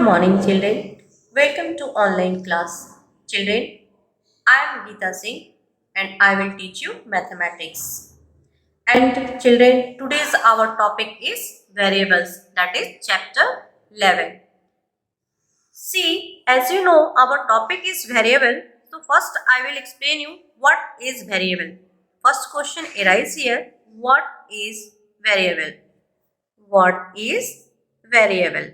morning, children. Welcome to online class. Children, I am Geeta Singh and I will teach you mathematics. And children, today's our topic is variables, that is chapter 11. See, as you know, our topic is variable. So first I will explain you what is variable. First question arises here. What is variable? What is variable?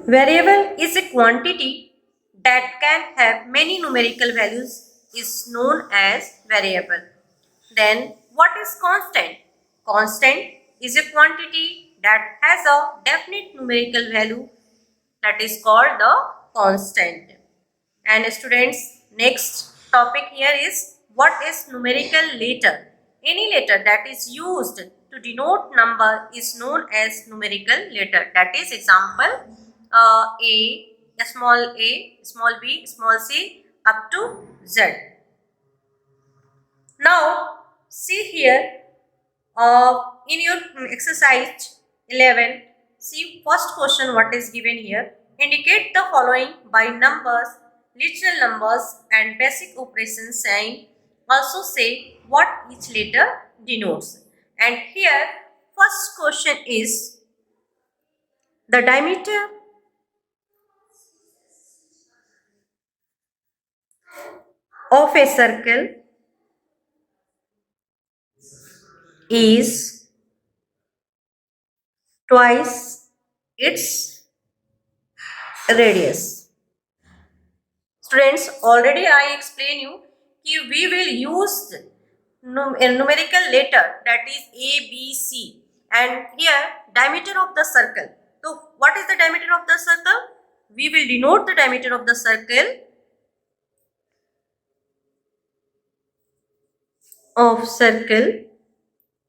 Variable is a quantity that can have many numerical values is known as variable. Then what is constant? Constant is a quantity that has a definite numerical value that is called the constant. And students, next topic here is what is numerical letter? Any letter that is used to denote number is known as numerical letter. That is example a, small b, small c up to z. Now see here in your exercise 11, see first question what is given here. Indicate the following by numbers, literal numbers and basic operation sign. Also say what each letter denotes. And here first question is the diameter of a circle is twice its radius. Students, already I explained you that we will use a numerical letter that is A, B, C, and here diameter of the circle. So what is the diameter of the circle? We will denote the diameter of the circle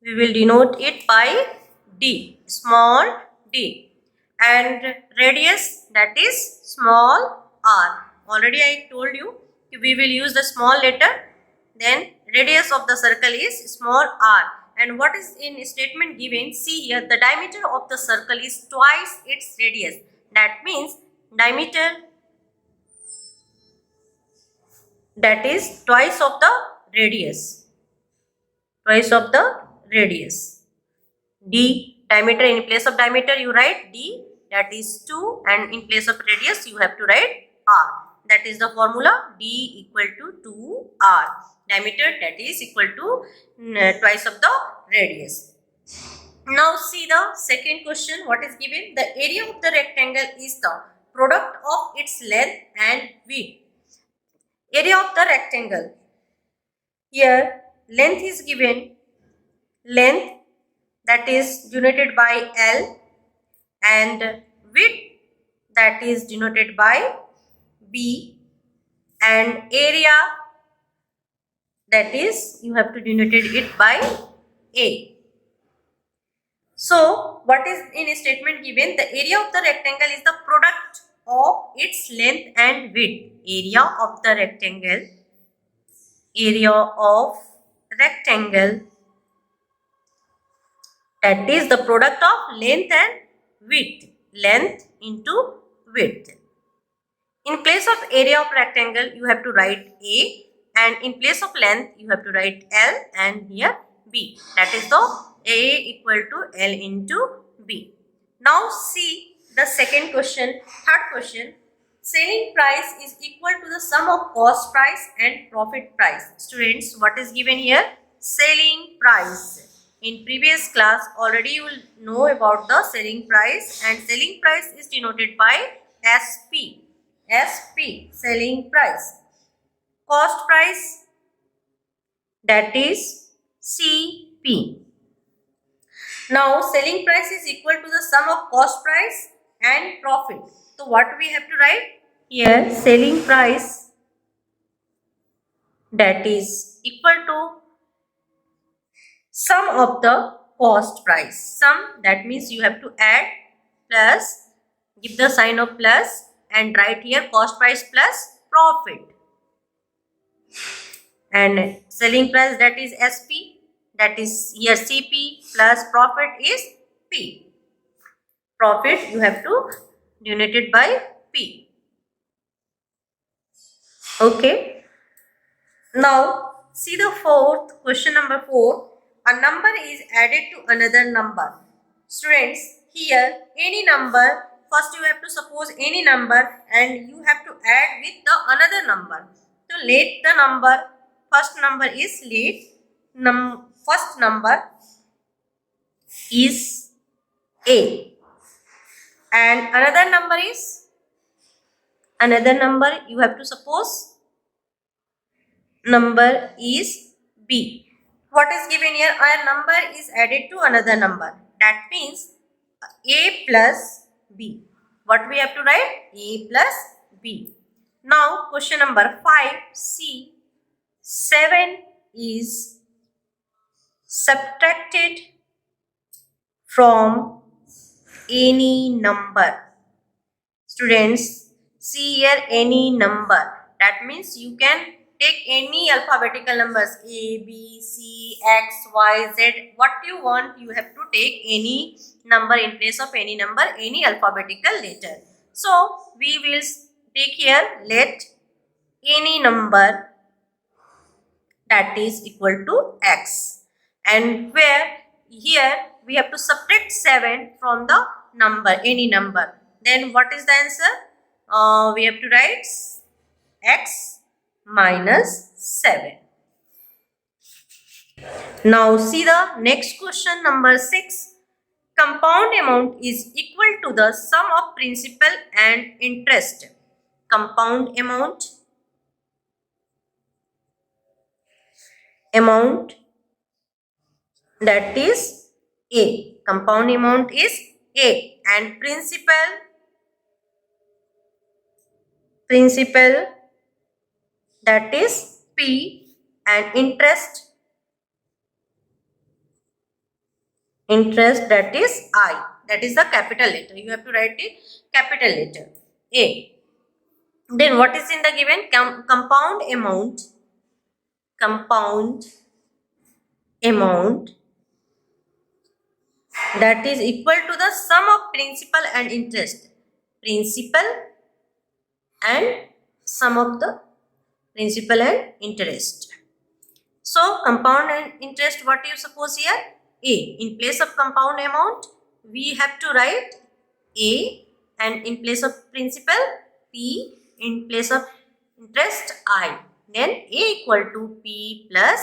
we will denote it by d, small d, and radius that is small r. Already I told you we will use the small letter, then radius of the circle is small r. And what is in statement given? See here, the diameter of the circle is twice its radius. That means diameter that is twice of the radius. Twice of the radius. D, diameter, in place of diameter you write D, that is 2, and in place of radius you have to write R. That is the formula, D equal to 2R. Diameter that is equal to twice of the radius. Now see the second question, what is given? The area of the rectangle is the product of its length and width. Area of the rectangle. Here length is given, length that is denoted by L, and width that is denoted by B, and area that is you have to denote it by A. So what is in a statement given? The area of the rectangle is the product of its length and width. Area of the rectangle, that is the product of length and width. Length into width. In place of area of rectangle, you have to write A, and in place of length, you have to write L, and here B. That is the A equal to L into B. Now see the second question, third question. Selling price is equal to the sum of cost price and profit price. Students, what is given here? Selling price. In previous class, already you will know about the selling price, and selling price is denoted by SP. SP, selling price. Cost price, that is CP. Now, selling price is equal to the sum of cost price and profit. So, what we have to write? Here, selling price that is equal to sum of the cost price. Sum, that means you have to add plus, give the sign of plus, and write here cost price plus profit. And selling price that is SP, that is here CP, plus profit is P. profit you have to denote it by P. Okay. Now see the fourth question, number 4. A number is added to another number. Students, here any number, first you have to suppose any number and you have to add with the another number. So let the number, first number is first number is A and another number you have to suppose number is B. What is given here? A number is added to another number. That means A plus B. What we have to write? A plus B. Now question number 5. C. 7 is subtracted from any number. Students, see here any number. That means you can take any alphabetical numbers A, B, C, X, Y, Z. What you want, you have to take any number in place of any number, any alphabetical letter. So we will take here let any number that is equal to X, and where here we have to subtract 7 from the number, any number. Then what is the answer? We have to write X minus 7. Now see the next question, number 6. Compound amount is equal to the sum of principal and interest. Compound amount that is A. Compound amount is A and principal that is P and interest that is I. That is the capital letter. You have to write it capital letter A. Then what is in the given? Compound amount that is equal to the sum of principal and interest. Principal and sum of the principal and interest. So compound and interest, what do you suppose here? A. In place of compound amount, we have to write A, and in place of principal, P, in place of interest, I. Then A equal to P plus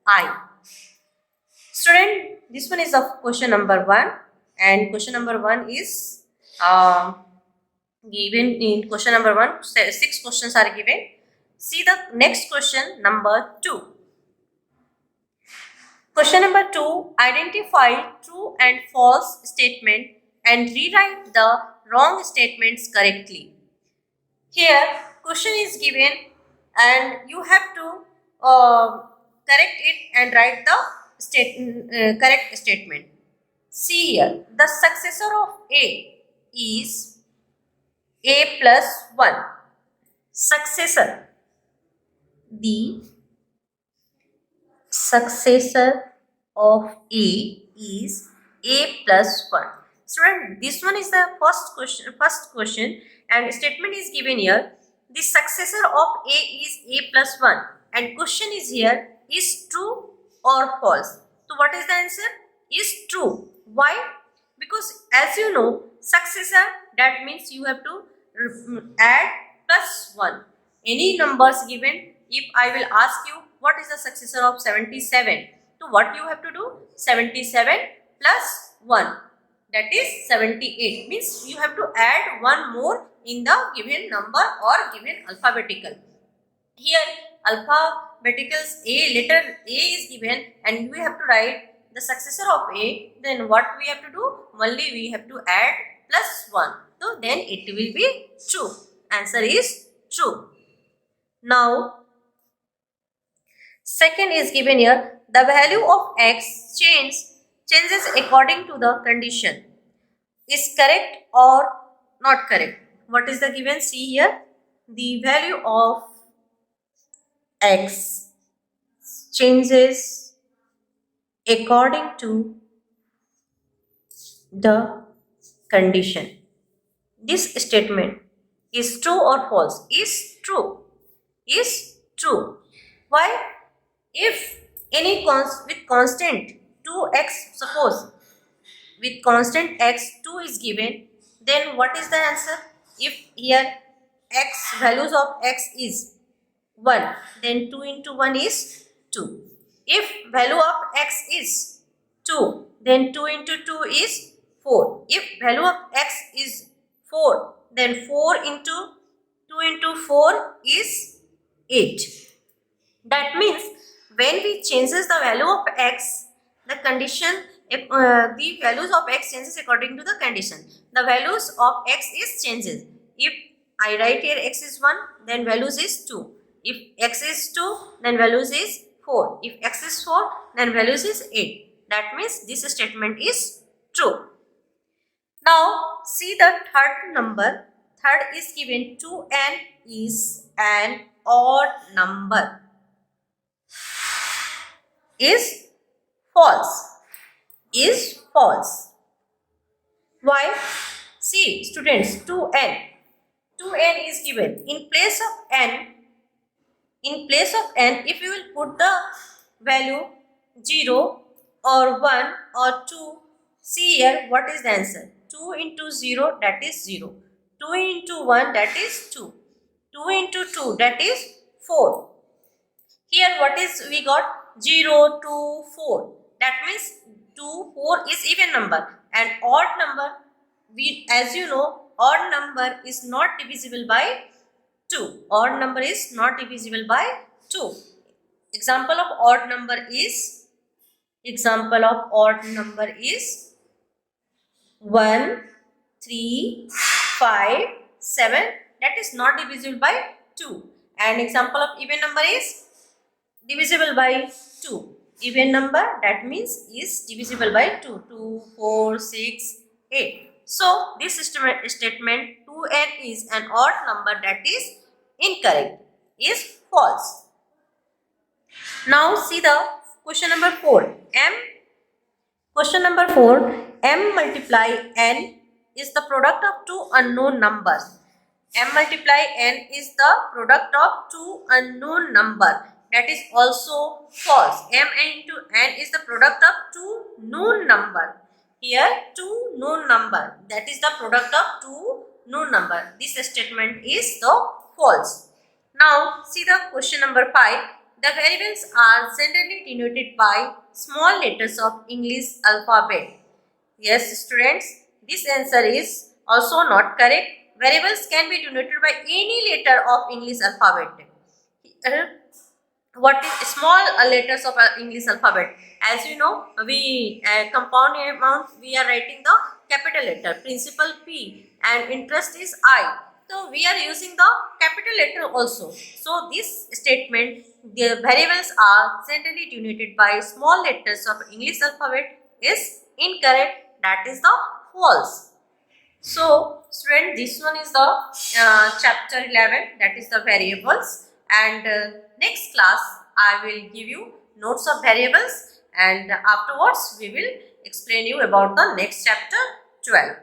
I. Student, this one is of question number 1, and question number 1 is given in question number 1. 6 questions are given. See the next question, number 2. Question number 2. Identify true and false statement and rewrite the wrong statements correctly. Here, question is given and you have to correct it and write the correct statement. See here, the successor of A is A plus 1. Successor. The successor of A is A plus 1. Student, this one is the first question and statement is given here. The successor of A is A plus 1 and question is here, is true or false. So what is the answer? Is true. Why? Because as you know, successor, that means you have to add plus 1. Any numbers given, if I will ask you what is the successor of 77, so what you have to do? 77 plus 1, that is 78, means you have to add one more in the given number or given alphabetical. Here alphabeticals letter A is given and you have to write the successor of A. Then what we have to do? Only we have to add plus 1. So then it will be true. Answer is true. Now second is given here. The value of X changes according to the condition. Is correct or not correct? What is the given? See here. The value of X changes according to the condition. This statement is true or false? Is true. Is true. Why? If any with constant 2x, suppose with constant x 2 is given, then what is the answer? If here x, values of x is 1, then 2 into 1 is 2. If value of x is 2, then 2 into 2 is 4. If value of x is 4, then 4 into 2 into 4 is 8. That means when we changes the value of x, the condition, the values of x changes according to the condition. The values of x is changes. If I write here x is 1, then values is 2. If x is 2, then values is 4. If x is 4, then values is 8. That means this statement is true. Now see the third number. Third is given 2n is an odd number. Is false. Is false. Why? See students, 2n. 2n is given. In place of n, if you will put the value 0 or 1 or 2, see here what is the answer. 2 into 0, that is 0. 2 into 1, that is 2. 2 into 2, that is 4. Here what is we got? 0, 2, 4. That means 2, 4 is even number, and odd number, we, as you know, odd number is not divisible by 2. Odd number is not divisible by 2. Example of odd number is 1, 3, 5, 7. That is not divisible by 2. And example of even number is divisible by 2. Even number, that means is divisible by 2. 2, 4, 6, 8. So this statement 2n is an odd number, that is incorrect, is false. Now see the question number 4. Question number 4. M multiply n is the product of two unknown numbers. M multiply n is the product of two unknown numbers. That is also false. M into n is the product of two known number. Here two known number. That is the product of two known number. This statement is the false. Now see the question number 5. The variables are generally denoted by small letters of English alphabet. Yes students, this answer is also not correct. Variables can be denoted by any letter of English alphabet. What is small letters of English alphabet? As you know, we compound amount, we are writing the capital letter, principal P, and interest is I. So we are using the capital letter also. So this statement, the variables are generally denoted by small letters of English alphabet, is incorrect. That is the false. So student, this one is the chapter 11, that is the variables, and next class I will give you notes of variables, and afterwards we will explain you about the next chapter 12.